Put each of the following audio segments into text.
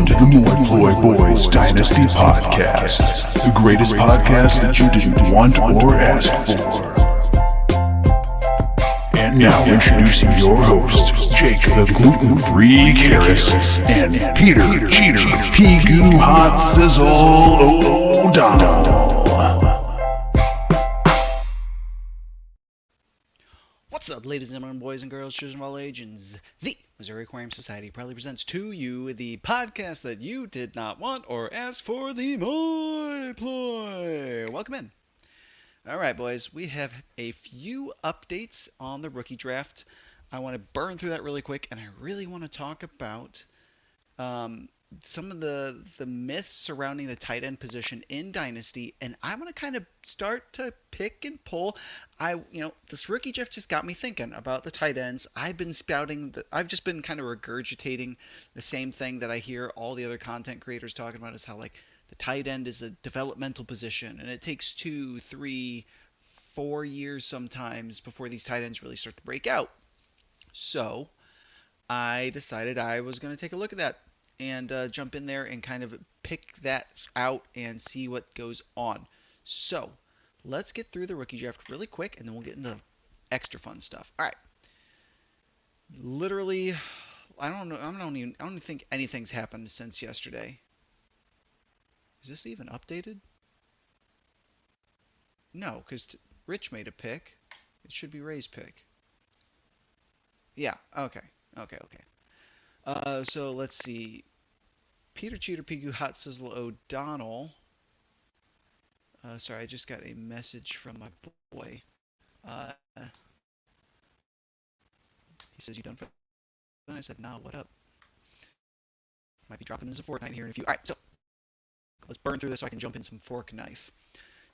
to the Moi Boys Dynasty Podcast, the greatest podcast that you didn't want or ask for. And now introducing your hosts, Jake the Gluten-Free Harris and Peter Cheater Pigoo Hot Sizzle O'Donnell. What's up, ladies and gentlemen, boys and girls, children of all ages? The Missouri Aquarium Society proudly presents to you the podcast that you did not want or ask for, the Moi Ploy. Welcome in. All right, boys, we have a few updates on the rookie draft. I want to burn through that really quick, and I really want to talk about some of the myths surrounding the tight end position in Dynasty, and I want to kind of start to pick and pull. This rookie draft just got me thinking about the tight ends. I've just been kind of regurgitating the same thing that I hear all the other content creators talking about, is how like the tight end is a developmental position, and it takes 2, 3, 4 years sometimes before these tight ends really start to break out. So I decided I was going to take a look at that and jump in there and kind of pick that out and see what goes on. So let's get through the rookie draft really quick, and then we'll get into extra fun stuff. All right. Literally, I don't even think anything's happened since yesterday. Is this even updated? No, because Rich made a pick. It should be Ray's pick. Yeah. Okay. So let's see. Peter Cheater Pigoo Hot Sizzle O'Donnell. Sorry, I just got a message from my boy. He says, "You done for?" Then I said, "Nah, what up?" Might be dropping in some Fortnite here in a few. All right, so let's burn through this so I can jump in some fork knife.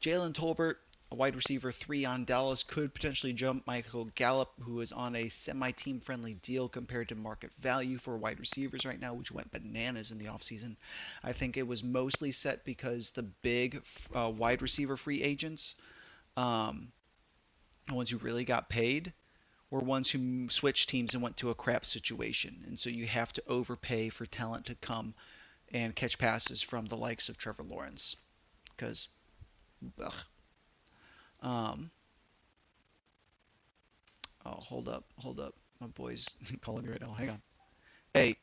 Jalen Tolbert, a wide receiver 3 on Dallas, could potentially jump Michael Gallup, who is on a semi-team friendly deal compared to market value for wide receivers right now, which went bananas in the offseason. I think it was mostly set because the big wide receiver free agents, the ones who really got paid, were ones who switched teams and went to a crap situation. And so you have to overpay for talent to come and catch passes from the likes of Trevor Lawrence. Because, hold up. My boy's calling me right now. Hang on. Hey,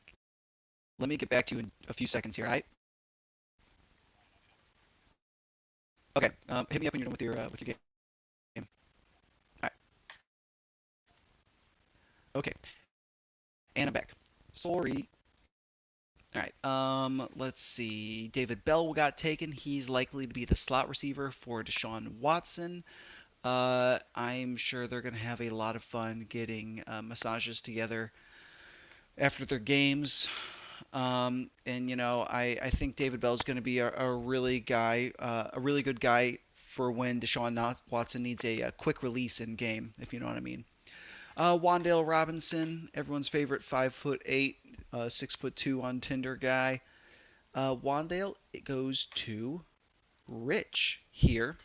let me get back to you in a few seconds here, all right? Okay, hit me up when you're done with your game. All right. Okay. And I'm back. Sorry. All right, let's see. David Bell got taken. He's likely to be the slot receiver for Deshaun Watson. I'm sure they're going to have a lot of fun getting massages together after their games. I think David Bell is going to be a really good guy for when Deshaun Watson needs a quick release in game, if you know what I mean. Wan'Dale Robinson, everyone's favorite 5'8", 6'2" on Tinder guy. Wan'Dale, it goes to Rich here.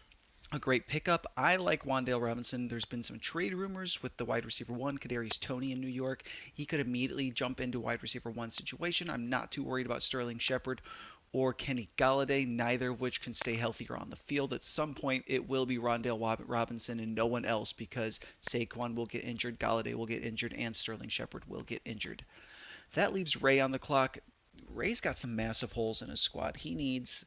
A great pickup. I like Wan'Dale Robinson. There's been some trade rumors with the wide receiver 1, Kadarius Toney in New York. He could immediately jump into wide receiver 1 situation. I'm not too worried about Sterling Shepard or Kenny Golladay, neither of which can stay healthier on the field. At some point, it will be Wan'Dale Robinson and no one else, because Saquon will get injured, Golladay will get injured, and Sterling Shepard will get injured. That leaves Ray on the clock. Ray's got some massive holes in his squad. He needs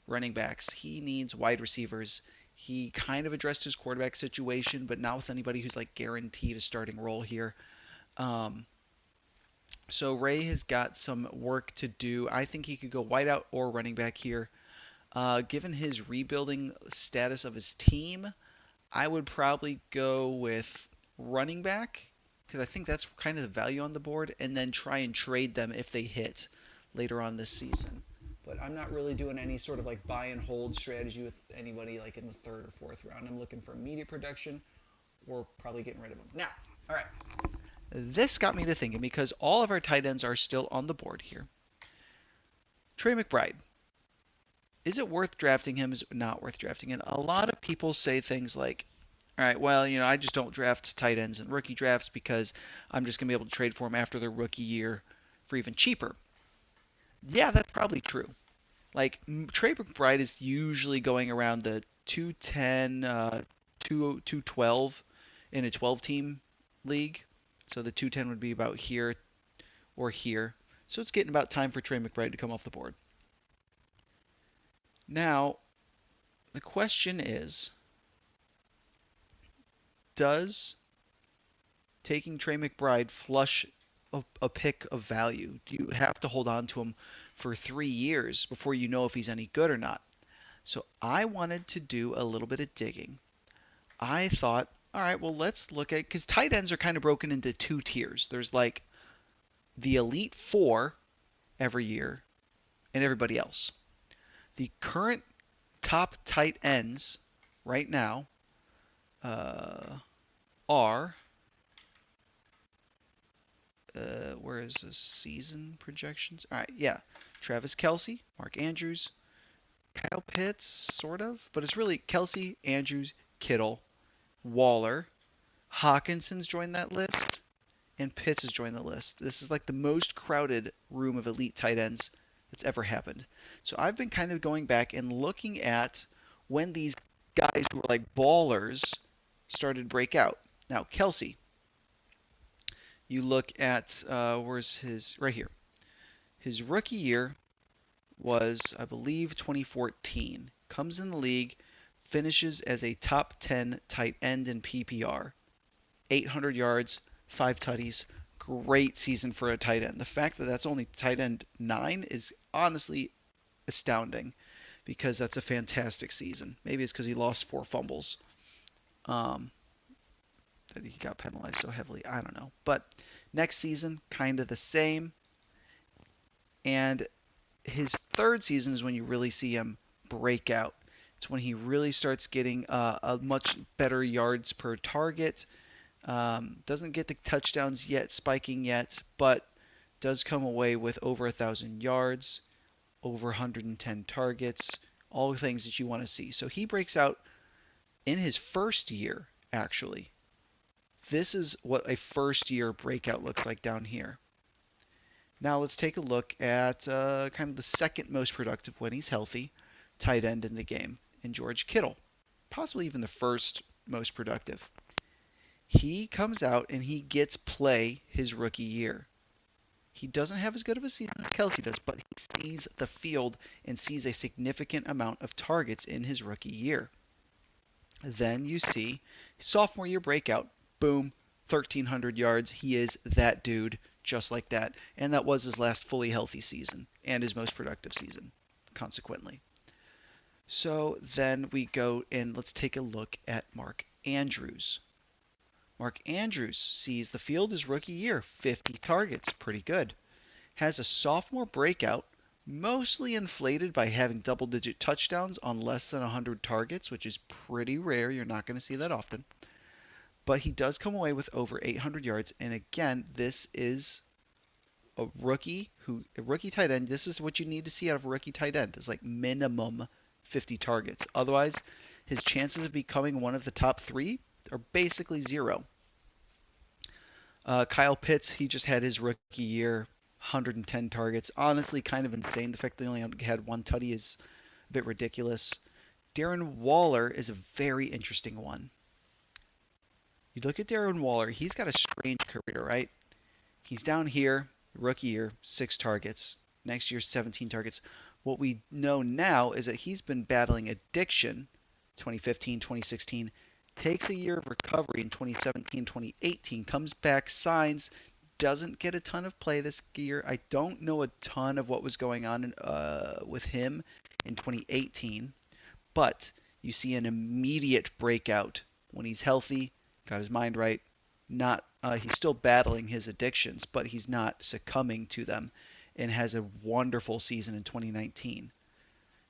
running backs. He needs wide receivers. He kind of addressed his quarterback situation, but not with anybody who's like guaranteed a starting role here. So Ray has got some work to do. I think he could go wideout or running back here. Given his rebuilding status of his team, I would probably go with running back, because I think that's kind of the value on the board, and then try and trade them if they hit later on this season. But I'm not really doing any sort of like buy and hold strategy with anybody like in the 3rd or 4th round. I'm looking for immediate production or probably getting rid of them. Now, all right. This got me to thinking, because all of our tight ends are still on the board here. Trey McBride. Is it worth drafting him? Is it not worth drafting him? A lot of people say things like, all right, well, I just don't draft tight ends in rookie drafts because I'm just going to be able to trade for them after their rookie year for even cheaper. Yeah, that's probably true. Like Trey McBride is usually going around the 210, 212 in a 12 team league. So the 210 would be about here or here. So it's getting about time for Trey McBride to come off the board. Now, the question is, does taking Trey McBride flush a pick of value? Do you have to hold on to him for 3 years before you know if he's any good or not? So I wanted to do a little bit of digging. I thought, all right, well, let's look at, because tight ends are kind of broken into two tiers. There's like the elite four every year and everybody else. The current top tight ends right now are, where is the season projections? All right, yeah. Travis Kelce, Mark Andrews, Kyle Pitts, sort of, but it's really Kelce, Andrews, Kittle, Waller, Hawkinson's joined that list, and Pitts has joined the list. This is like the most crowded room of elite tight ends that's ever happened. So I've been kind of going back and looking at when these guys who were like ballers started to break out. Now, Kelce, you look at, where's his, right here. His rookie year was, I believe, 2014. Comes in the league, finishes as a top 10 tight end in PPR. 800 yards, 5 tutties. Great season for a tight end. The fact that that's only tight end 9 is honestly astounding because that's a fantastic season. Maybe it's because he lost 4 fumbles. That he got penalized so heavily. I don't know. But next season, kind of the same. And his third season is when you really see him break out. It's when he really starts getting a much better yards per target. Doesn't get the touchdowns yet, spiking yet, but does come away with over 1,000 yards, over 110 targets, all the things that you want to see. So he breaks out in his first year, actually. This is what a first year breakout looks like down here. Now let's take a look at kind of the second most productive when he's healthy tight end in the game, in George Kittle. Possibly even the first most productive. He comes out and he gets play his rookie year. He doesn't have as good of a season as Kelce does, but he sees the field and sees a significant amount of targets in his rookie year. Then you see sophomore year breakout, boom, 1,300 yards. He is that dude, just like that. And that was his last fully healthy season and his most productive season, consequently. So then we go and let's take a look at Mark Andrews. Mark Andrews sees the field his rookie year, 50 targets, pretty good. Has a sophomore breakout, mostly inflated by having double-digit touchdowns on less than 100 targets, which is pretty rare. You're not going to see that often. But he does come away with over 800 yards. And again, this is a rookie tight end. This is what you need to see out of a rookie tight end. It's like minimum 50 targets. Otherwise, his chances of becoming one of the top 3 are basically 0. Kyle Pitts, he just had his rookie year, 110 targets. Honestly, kind of insane. The fact that he only had 1 tutty is a bit ridiculous. Darren Waller is a very interesting one. You look at Darren Waller, he's got a strange career, right? He's down here, rookie year, 6 targets. Next year, 17 targets. What we know now is that he's been battling addiction, 2015, 2016, takes a year of recovery in 2017, 2018, comes back, signs, doesn't get a ton of play this year. I don't know a ton of what was going on with him in 2018, but you see an immediate breakout when he's healthy, got his mind right. He's still battling his addictions, but he's not succumbing to them, and has a wonderful season in 2019.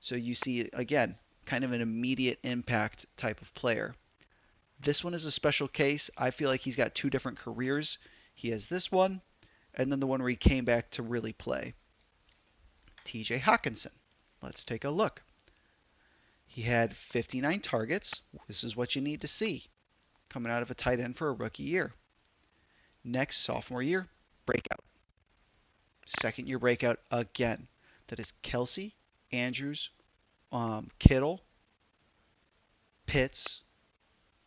So you see, again, kind of an immediate impact type of player. This one is a special case. I feel like he's got 2 different careers. He has this one, and then the one where he came back to really play. TJ Hawkinson. Let's take a look. He had 59 targets. This is what you need to see coming out of a tight end for a rookie year. Next sophomore year, breakout. Second year breakout again. That is Kelsey, Andrews, Kittle, Pitts,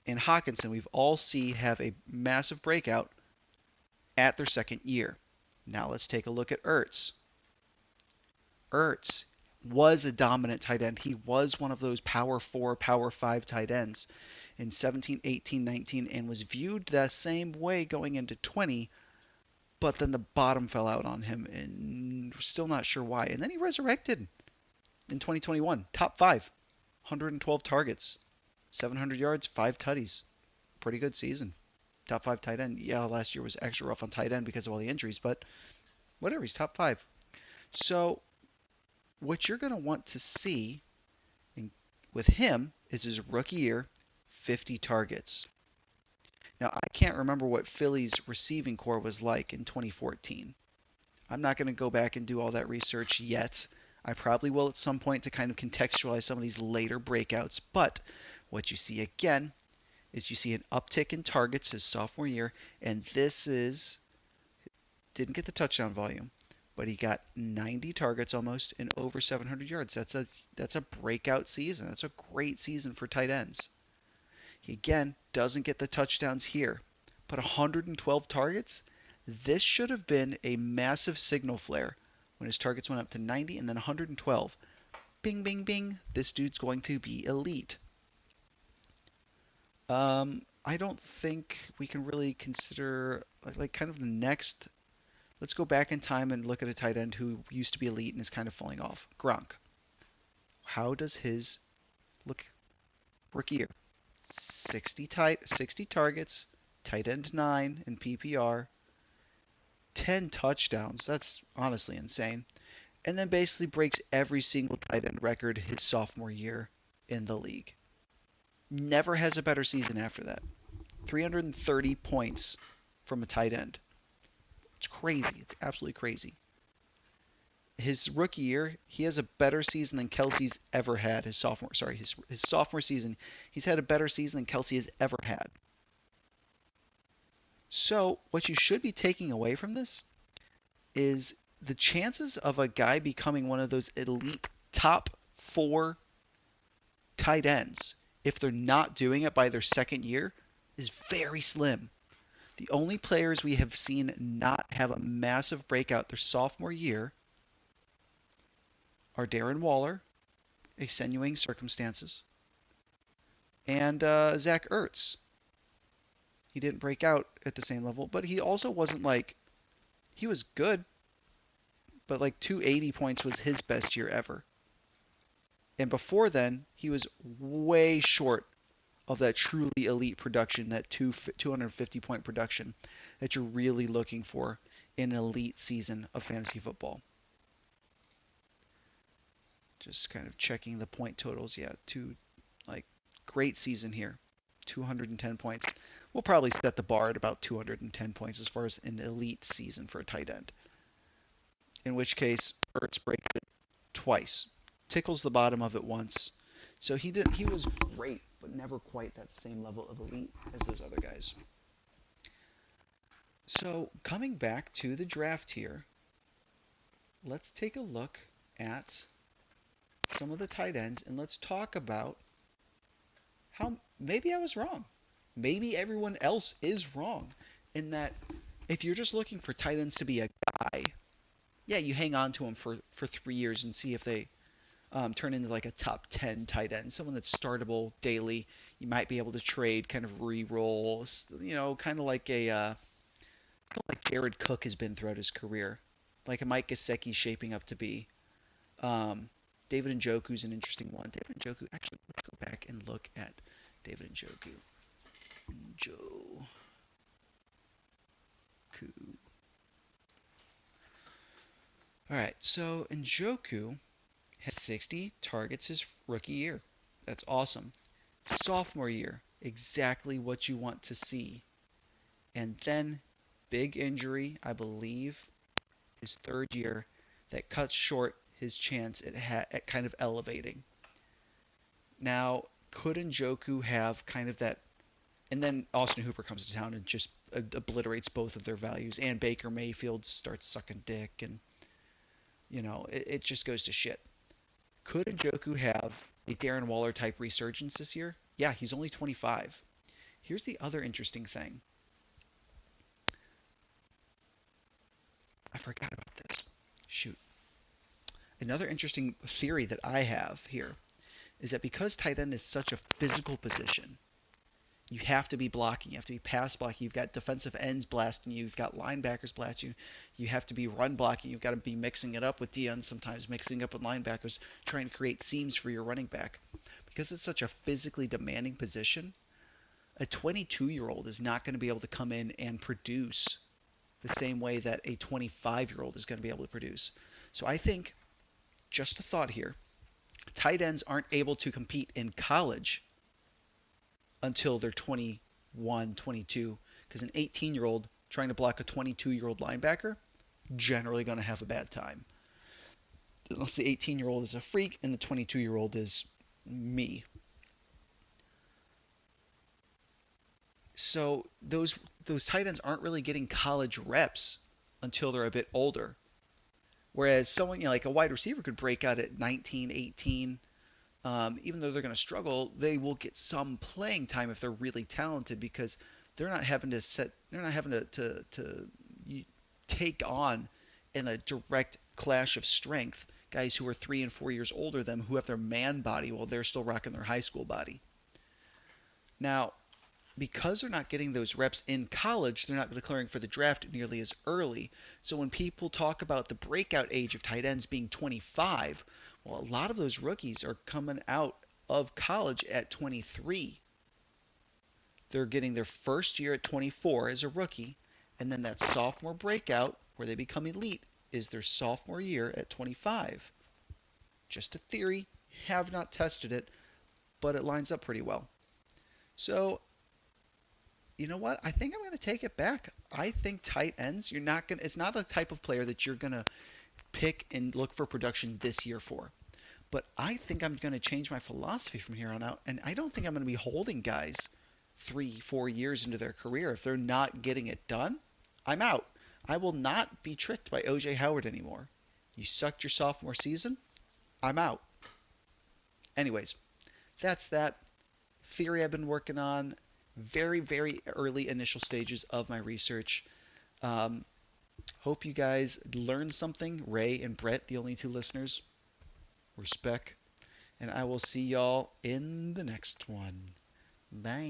and Hawkinson. We've all seen have a massive breakout at their second year. Now let's take a look at Ertz. Ertz was a dominant tight end. He was one of those power 4, power 5 tight ends in 17, 18, 19, and was viewed that same way going into 20, but then the bottom fell out on him, and we're still not sure why. And then he resurrected in 2021. Top 5, 112 targets, 700 yards, 5 tutties. Pretty good season. Top 5 tight end. Yeah, last year was extra rough on tight end because of all the injuries, but whatever, he's top 5. So what you're going to want to see with him is his rookie year, 50 targets. Now, I can't remember what Philly's receiving core was like in 2014. I'm not going to go back and do all that research yet. I probably will at some point to kind of contextualize some of these later breakouts. But what you see again is you see an uptick in targets his sophomore year, and didn't get the touchdown volume, but he got 90 targets almost and over 700 yards. That's a breakout season. That's a great season for tight ends. He again doesn't get the touchdowns here, but 112 targets. This should have been a massive signal flare when his targets went up to 90 and then 112. Bing, bing, bing. This dude's going to be elite. I don't think we can really consider like kind of the next. Let's go back in time and look at a tight end who used to be elite and is kind of falling off. Gronk. How does his look rookie year? 60 targets, tight end 9 in PPR, 10 touchdowns. That's honestly insane. And then basically breaks every single tight end record his sophomore year in the league. Never has a better season after that. 330 points from a tight end. It's crazy. It's absolutely crazy. His rookie year, he has a better season than Kelsey's ever had. His sophomore season, he's had a better season than Kelsey has ever had. So what you should be taking away from this is the chances of a guy becoming one of those elite top 4 tight ends, if they're not doing it by their second year, is very slim. The only players we have seen not have a massive breakout their sophomore year are Darren Waller, extenuating circumstances, and Zach Ertz. He didn't break out at the same level, but he also wasn't like, he was good, but like 280 points was his best year ever. And before then, he was way short of that truly elite production, that 250 point production that you're really looking for in an elite season of fantasy football. Just kind of checking the point totals. Yeah, great season here. 210 points. We'll probably set the bar at about 210 points as far as an elite season for a tight end. In which case, Ertz breaks it twice. Tickles the bottom of it once. So he was great, but never quite that same level of elite as those other guys. So coming back to the draft here, let's take a look at some of the tight ends, and let's talk about how maybe I was wrong. Maybe everyone else is wrong in that if you're just looking for tight ends to be a guy, yeah, you hang on to them for 3 years and see if they turn into like a top 10 tight end, someone that's startable daily. You might be able to trade, kind of re-roll, kind of like Jared Cook has been throughout his career, like a Mike Gesicki shaping up to be. David Njoku's an interesting one. David Njoku, actually, let's go back and look at David Njoku. All right, so Njoku has 60 targets his rookie year. That's awesome. Sophomore year, exactly what you want to see. And then big injury, I believe, his third year, that cuts short his chance at kind of elevating. Now, could Njoku have kind of that, and then Austin Hooper comes to town and just obliterates both of their values, and Baker Mayfield starts sucking dick, and It just goes to shit. Could Njoku have a Darren Waller type resurgence this year? Yeah, he's only 25. Here's the other interesting thing. I forgot about this. Shoot. Another interesting theory that I have here is that because tight end is such a physical position, you have to be blocking. You have to be pass blocking. You've got defensive ends blasting you. You've got linebackers blasting you. You have to be run blocking. You've got to be mixing it up with DNs sometimes, mixing up with linebackers, trying to create seams for your running back. Because it's such a physically demanding position, a 22-year-old is not going to be able to come in and produce the same way that a 25-year-old is going to be able to produce. So I think, just a thought here, tight ends aren't able to compete in college until they're 21, 22, because an 18-year-old trying to block a 22-year-old linebacker generally going to have a bad time. Unless the 18-year-old is a freak and the 22-year-old is me. So those tight ends aren't really getting college reps until they're a bit older. Whereas someone, like a wide receiver could break out at 19, 18. Even though they're going to struggle, they will get some playing time if they're really talented because they're not having to take on in a direct clash of strength guys who are 3 and 4 years older than them who have their man body while they're still rocking their high school body. Now, because they're not getting those reps in college, they're not declaring for the draft nearly as early. So when people talk about the breakout age of tight ends being 25, well, a lot of those rookies are coming out of college at 23. They're getting their first year at 24 as a rookie, and then that sophomore breakout where they become elite is their sophomore year at 25. Just a theory, have not tested it, but it lines up pretty well. So, you know what? I think I'm going to take it back. I think tight ends, it's not a type of player that you're going to pick and look for production this year for. But I think I'm going to change my philosophy from here on out, and I don't think I'm going to be holding guys 3-4 years into their career. If they're not getting it done, I'm out. I will not be tricked by O.J. Howard anymore. You sucked your sophomore season, I'm out. Anyways, that's that theory I've been working on. Very, very early initial stages of my research. Hope you guys learned something. Ray and Brett, the only 2 listeners. Respect. And I will see y'all in the next one. Bye.